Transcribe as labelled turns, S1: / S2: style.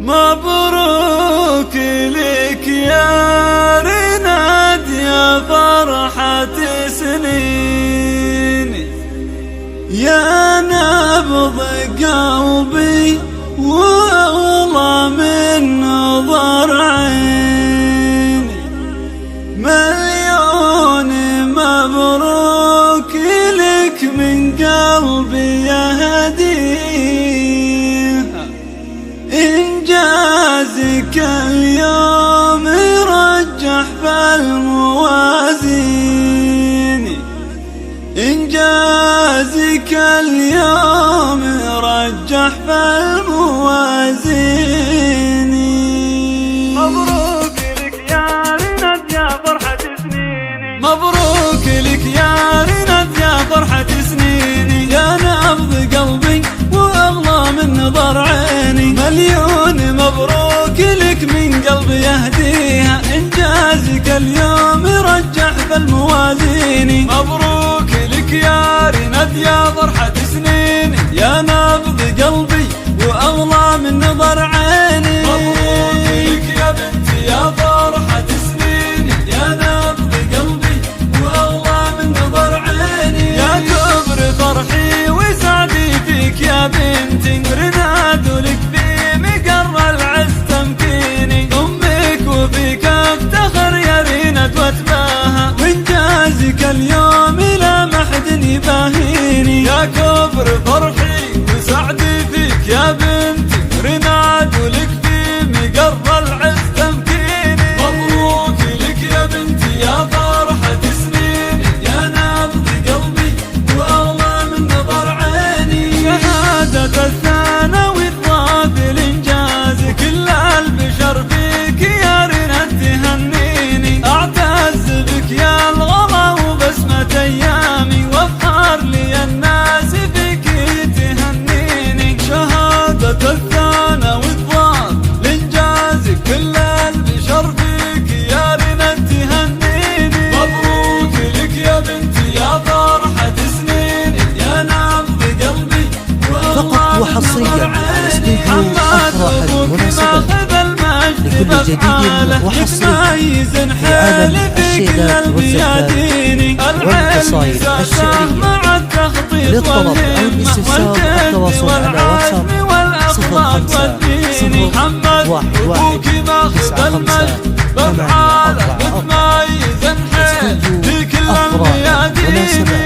S1: مبروك لك يا رناد يا فرحة سنيني، يا نبض قلبي والله من نظر عيني. مليون مبروك لك من قلبي يا هديها، إنجازك اليوم يرجح بالموازين، إنجازك اليوم يرجح بالموازين.
S2: مبروك لك يا رناد يا فرحة سنيني،
S1: مبروك لك يا رناد يا فرحة سنيني، يا نبض قلبي وأغلى من نظر عيني. مليون مبروك لك من قلبي يهديها، إنجازك اليوم يرجح بالموازين. مبروك لك يا رناد يا فرحة سنيني، يا نبض قلبي وأغلى من نظر عيني. مبروك لك يا بنتي يا فرحة سنيني، يا نبض قلبي وأغلى من نظر عيني. يا كبر فرحي وسعدي فيك يا بنتي، رناد ولك في مقر العز تمكيني. أمك وفيك افتخر يا رناد واتباهى، وإنجازك اليوم لا محد يباهيني. يا كبر فرحي وسعدي فيك يا بنتي، رناد ولك في مقر العز تمكيني. مبروك لك يا بنتي يا فرحة سنيني، يا نبض قلبي وأغلى من نظر عيني. شهادة الثانوي الضاف الإنجاز، كل البشر فيك يا رناد تهنيني. أعتز بك يا الغلا وبسمة أيامي، وافخر لي الناس فيك تهنيني. شهادة الثانوي الضاف الإنجاز، كل البشر فيك يا رناد تهنيني. مبروك لك يا بنتي يا فرحة سنيني، يا نبض قلبي
S3: فقط وحصريا على استوديو أفراح المناسبات. لكل جديد وحصري في عالم الشيلات والزفات والقصائد الشعرية. للطلب أو الاستفسار التواصل على واتساب 0511195844. استوديو أفراح مناسبات.